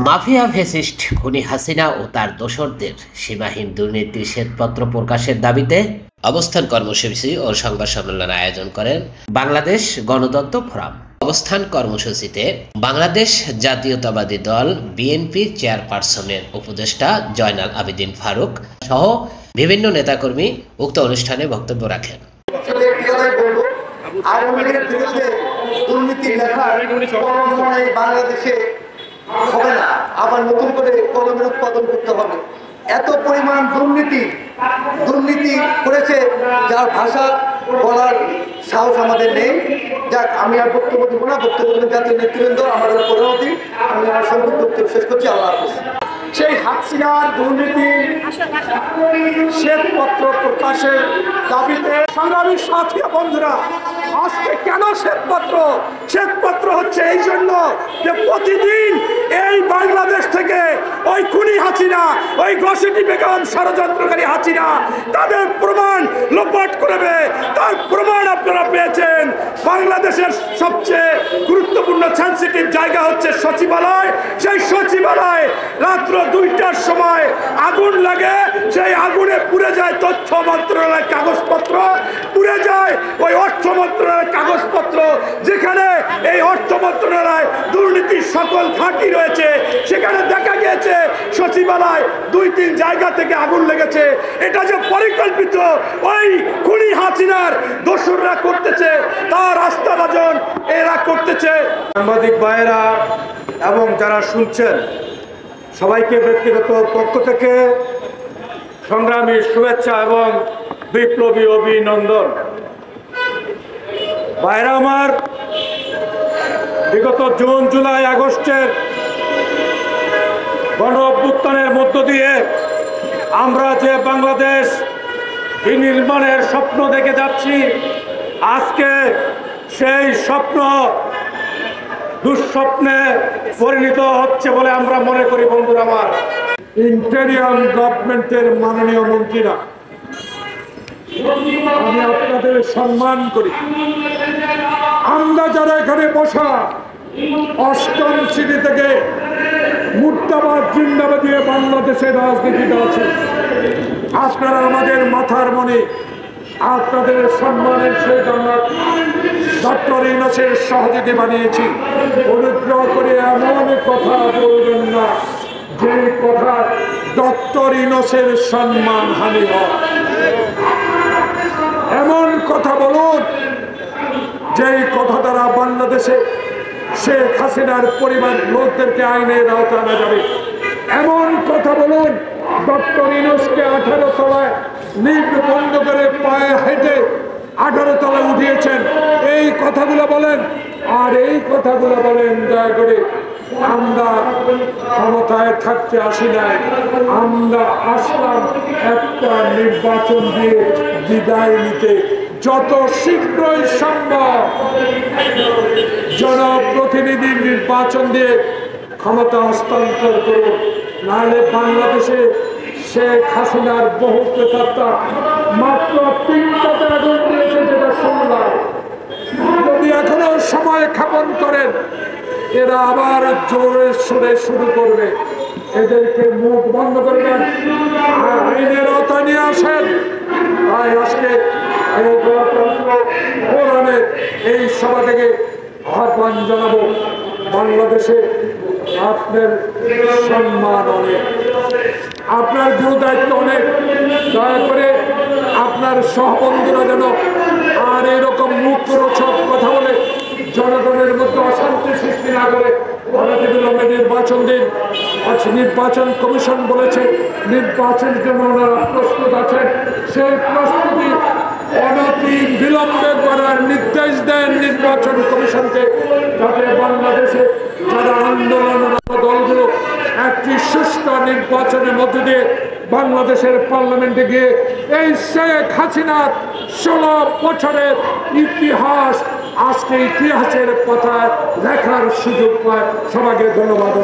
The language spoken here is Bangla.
মাফিয়া ফ্যাসিস্ট খুনি হাসিনা ও তার দোসরদের সীমাহীন দুর্নীতির শ্বেতপত্র প্রকাশের দাবিতে অবস্থান কর্মসূচি ও সংবাদ সম্মেলন আয়োজন করেন বাংলাদেশ গণতন্ত্র ফোরাম। অবস্থান কর্মসূচিতে বাংলাদেশ জাতীয়তাবাদী দল বিএনপি চেয়ারপারসনের উপদেষ্টা জয়নাল আবেদিন ফারুক সহ বিভিন্ন নেতাকর্মী উক্ত অনুষ্ঠানে বক্তব্য রাখেন। বাংলাদেশে হবে না, আবার নতুন করে কলমের উৎপাদন করতে হবে। এত পরিমাণ দুর্নীতি করেছে যার ভাষা বলার সাহস আমাদের নেই। যাক, আমি আর বক্তব্য দেবো না। বক্তব্য জাতীয় নেতৃবৃন্দ, আমাদের পরবর্তী আমি আমার সংক্ষিপ্ত বক্তব্য শেষ করছি। আল্লাহ হাফেজ। সেই হাসিনার দুর্নীতি শ্বেতপত্র প্রকাশের দাবিতে সংগ্রামী সাথী বন্ধুরা, আজকে কেন শ্বেতপত্র হচ্ছে এই জন্য যে প্রতিদিন এই বাংলাদেশ থেকে ওই খুনি হাসিনা, ওই গসিটি বেগম ষড়যন্ত্রকারী হাসিনা তাদের প্রমাণ লোপাট করবে। তার প্রমাণ আপনারা পেয়েছেন। বাংলাদেশের সবচেয়ে গুরুত্বপূর্ণ সেন্সিটিভ জায়গা হচ্ছে সচিবালয়। সেই সচিবালয় রাত্র 2টার সময় আগুন লাগে, সেই আগুনে পুড়ে যায় তথ্য মন্ত্রণালয়ের কাগজপত্র, পুড়ে যায় ওই অর্থ মন্ত্রণালয়ের কাগজপত্র, যেখানে এই অর্থ মন্ত্রণালয় দুর্নীতির সকল ঘাঁটি রয়েছে। সেখানে দেখা গিয়েছে সচিবালয় 2-3 জায়গা থেকে আগুন লেগেছে। এটা যে পরিকল্পিত ওই খুনি হাসিনার দোসররা করতেছে, তার আস্থাভাজন এরা করতেছে। সাংবাদিক ভাইয়েরা এবং যারা শুনছেন সবাইকে ব্যক্তিগত পক্ষ থেকে সংগ্রামী শুভেচ্ছা এবং বিপ্লবী অভিনন্দন। ভাইরা আমার, বিগত জুন, জুলাই, আগস্টের গণ অভ্যুত্থানের মধ্য দিয়ে আমরা যে বাংলাদেশ বিনির্মাণের স্বপ্ন দেখে যাচ্ছি, আজকে সেই স্বপ্ন দুঃস্বপ্নে পরিণত হচ্ছে বলে আমরা মনে করি। বন্ধুরা আমার, ইন্টেরিয়াম গভর্নমেন্টের মাননীয় মন্ত্রীরা, আমি আপনাদের সম্মান করি। আমরা যারা এখানে বসা 8ম শ্রেণী থেকে মুর্দাবাদ জিন্দাবাদ দিয়ে বাংলাদেশের রাজনীতিতে আছে, আপনারা আমাদের মাথার মনে। আপনাদের সম্মানের সহিত আমরা ডক্টর ইউনূসের সহযোগী বানিয়েছি। অনুগ্রহ করে এমন কথা বলবেন না যে কথা ডক্টর ইউনূসের সম্মান হানি হয়। এমন কথা বলুন যেই কথা দ্বারা বাংলাদেশে শেখ হাসিনার পরিবার লোকদেরকে আইনের আওতায় আনা যাবে। এমন কথা বলুন, ডক্টর ইউনূসকে 18 তলায় লিফট বন্ধ করে পায়ে হেঁটে 18 তলায় উঠিয়েছেন। এই কথাগুলো বলেন। আর এই কথাগুলো বলেন দয়া করে, আমরা ক্ষমতায় থাকতে আসি নাই, আমরা আসলাম একটা নির্বাচন দিয়ে বিদায় নিতে। যত শীঘ্রই সম্ভব জনপ্রতিনিধির নির্বাচন দিয়ে ক্ষমতা হস্তান্তর করুন, নাহলে বাংলাদেশে শেখ হাসিনার বহু প্রেতাত্মা মাত্র 3টাতে আগুন দিয়েছে, যেটা শুনলাম। যদি এখনো সময় ক্ষেপণ করেন, এরা আবার জোরে সোরে শুরু করবে। এদেরকে মুখ বন্ধ করবেন, আইনের আওতায় নিয়ে আসেন। তাই আজকে এই গণতন্ত্র ফোরামের এই সভা থেকে আহ্বান জানাবো, বাংলাদেশে আপনার সম্মান অনেক, আপনার গুরু দায়িত্ব অনেক। দয়া করে আপনার সহবন্ধুরা যেন আর এরকম মুখরোচক কথা বলে জনগণের মধ্যে অশান্তি সৃষ্টি না করে। অনতিবিলম্বে নির্বাচন দিন। নির্বাচন কমিশন বলেছে নির্বাচনের জন্য ওনারা প্রস্তুত আছেন। সেই প্রস্তুতি অনতিবিলম্বে করার নির্দেশ দেন নির্বাচন কমিশনকে, যাতে বাংলাদেশে যারা আন্দোলনরত দলগুলো একটি সুষ্ঠু নির্বাচনের মধ্য দিয়ে বাংলাদেশের পার্লামেন্টে গিয়ে এই শেখ হাসিনার 16 বছরের ইতিহাস, আজকে ইতিহাসের পাতায় লেখার সুযোগ পায়। সবাইকে ধন্যবাদ।